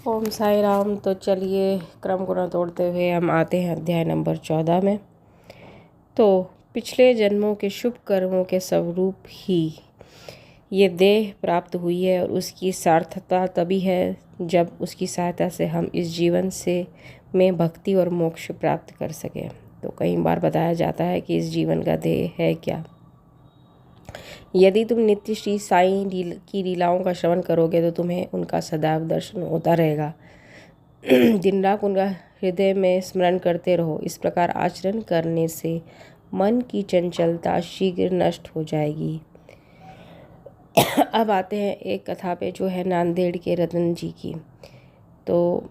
ओम साई राम। तो चलिए क्रम को न तोड़ते हुए हम आते हैं अध्याय नंबर 14 में। तो पिछले जन्मों के शुभ कर्मों के स्वरूप ही ये देह प्राप्त हुई है और उसकी सार्थकता तभी है जब उसकी सहायता से हम इस जीवन से में भक्ति और मोक्ष प्राप्त कर सकें। तो कई बार बताया जाता है कि इस जीवन का देह है क्या। यदि तुम नित्य श्री साईं की लीलाओं का श्रवण करोगे तो तुम्हें उनका सदैव दर्शन होता रहेगा। दिन रात उनका हृदय में स्मरण करते रहो। इस प्रकार आचरण करने से मन की चंचलता शीघ्र नष्ट हो जाएगी। अब आते हैं एक कथा पे जो है नांदेड़ के रतन जी की। तो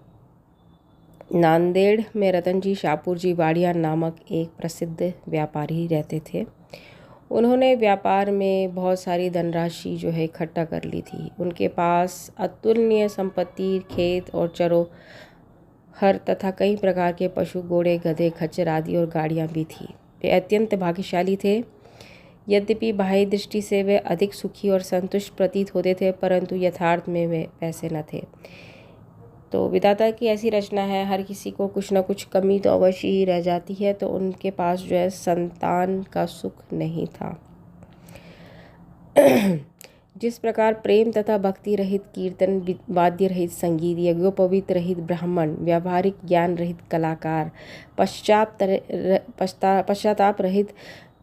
नांदेड़ में रतन जी शाहपुर जी वाड़िया नामक एक प्रसिद्ध व्यापारी रहते थे। उन्होंने व्यापार में बहुत सारी धनराशि जो है इकट्ठा कर ली थी। उनके पास अतुलनीय संपत्ति, खेत और चरोहर तथा कई प्रकार के पशु, घोड़े, गधे, खच्चर आदि और गाड़ियां भी थी। वे अत्यंत भाग्यशाली थे। यद्यपि बाह्य दृष्टि से वे अधिक सुखी और संतुष्ट प्रतीत होते थे, परंतु यथार्थ में वे पैसे न थे। तो विधाता की ऐसी रचना है, हर किसी को कुछ न कुछ कमी तो अवश्य ही रह जाती है। तो उनके पास जो है संतान का सुख नहीं था। जिस प्रकार प्रेम तथा भक्ति रहित कीर्तन, वाद्य रहित संगीत, यज्ञोपवीत रहित ब्राह्मण, व्यावहारिक ज्ञान रहित कलाकार, पश्चाताप रहित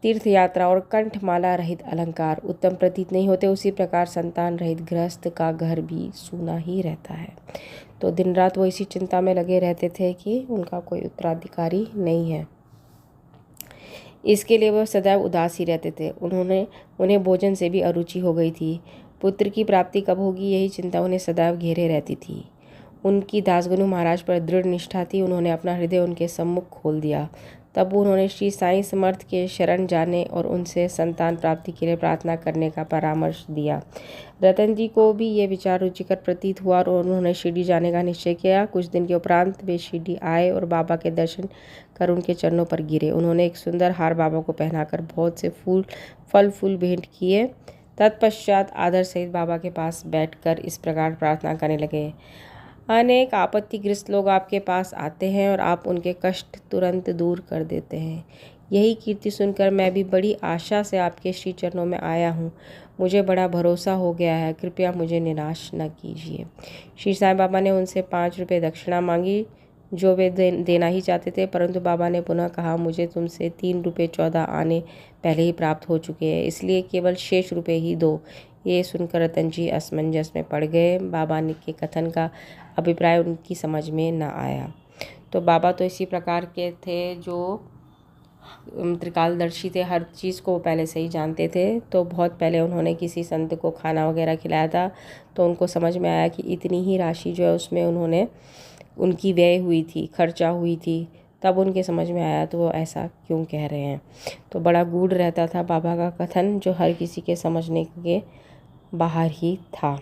तीर्थ यात्रा और कंठमाला रहित अलंकार उत्तम प्रतीत नहीं होते, उसी प्रकार संतान रहित गृहस्थ का घर भी सूना ही रहता है। तो दिन रात वो इसी चिंता में लगे रहते थे कि उनका कोई उत्तराधिकारी नहीं है। इसके लिए वह सदैव उदास ही रहते थे। उन्हें भोजन से भी अरुचि हो गई थी। पुत्र की प्राप्ति कब होगी, यही चिंता उन्हें सदैव घेरे रहती थी। उनकी दासगनु महाराज पर दृढ़ निष्ठा थी। उन्होंने अपना हृदय उनके सम्मुख खोल दिया। तब उन्होंने श्री साईं समर्थ के शरण जाने और उनसे संतान प्राप्ति के लिए प्रार्थना करने का परामर्श दिया। रतन जी को भी ये विचार रुचिकर प्रतीत हुआ और उन्होंने शिरडी जाने का निश्चय किया। कुछ दिन के उपरांत वे शिरडी आए और बाबा के दर्शन कर उनके चरणों पर गिरे। उन्होंने एक सुंदर हार बाबा को पहनाकर बहुत से फल फूल भेंट किए। तत्पश्चात आदर सहित बाबा के पास बैठकर इस प्रकार प्रार्थना करने लगे। अनेक आपत्तिग्रस्त लोग आपके पास आते हैं और आप उनके कष्ट तुरंत दूर कर देते हैं। यही कीर्ति सुनकर मैं भी बड़ी आशा से आपके श्री चरणों में आया हूँ। मुझे बड़ा भरोसा हो गया है, कृपया मुझे निराश न कीजिए। श्री साईं बाबा ने उनसे 5 रुपये दक्षिणा मांगी, जो वे देना ही चाहते थे, परंतु बाबा ने पुनः कहा, मुझे तुमसे 3 रुपये 14 आने पहले ही प्राप्त हो चुके हैं, इसलिए केवल शेष रुपये ही दो। ये सुनकर रतन जी असमंजस में पड़ गए। बाबा के कथन का अभिप्राय उनकी समझ में न आया। तो बाबा तो इसी प्रकार के थे जो त्रिकालदर्शी थे, हर चीज़ को पहले से ही जानते थे। तो बहुत पहले उन्होंने किसी संत को खाना वगैरह खिलाया था, तो उनको समझ में आया कि इतनी ही राशि जो है उसमें उनकी व्यय हुई थी, खर्चा हुई थी। तब उनके समझ में आया तो वो ऐसा क्यों कह रहे हैं। तो बड़ा गूढ़ रहता था बाबा का कथन, जो हर किसी के समझने के बाहर ही था।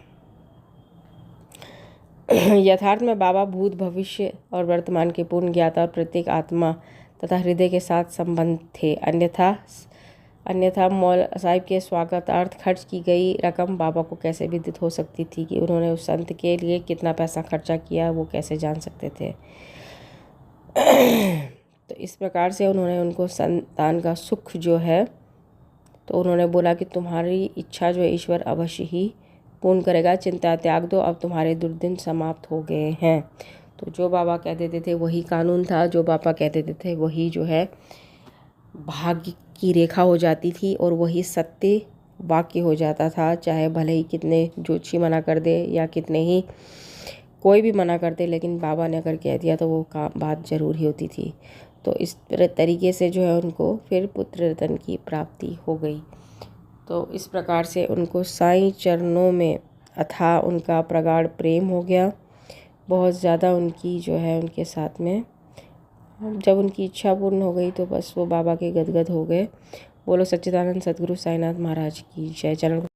यथार्थ में बाबा भूत, भविष्य और वर्तमान के पूर्ण ज्ञाता और प्रत्येक आत्मा तथा हृदय के साथ संबंध थे। अन्यथा मौल साहिब के स्वागतार्थ खर्च की गई रकम बाबा को कैसे विदित हो सकती थी कि उन्होंने उस संत के लिए कितना पैसा खर्चा किया, वो कैसे जान सकते थे। तो इस प्रकार से उन्होंने उनको संतान का सुख जो है, तो उन्होंने बोला कि तुम्हारी इच्छा जो है ईश्वर अवश्य ही पूर्ण करेगा, चिंता त्याग दो, अब तुम्हारे दुर्दिन समाप्त हो गए हैं। तो जो बाबा कह देते थे वही कानून था, जो बाबा कह देते थे वही जो है भाग्य की रेखा हो जाती थी और वही सत्य वाक्य हो जाता था। चाहे भले ही कितने ज्योतिषी मना कर दे या कितने ही कोई भी मना कर दे, लेकिन बाबा ने अगर कह दिया तो वो बात जरूर ही होती थी। तो इस तरीके से जो है उनको फिर पुत्र रतन की प्राप्ति हो गई। तो इस प्रकार से उनको साईं चरणों में अथाह उनका प्रगाढ़ प्रेम हो गया। बहुत ज़्यादा उनकी जो है उनके साथ में, जब उनकी इच्छा पूर्ण हो गई तो बस वो बाबा के गदगद हो गए। बोलो सच्चिदानंद सद्गुरु साईनाथ महाराज की जय। चरण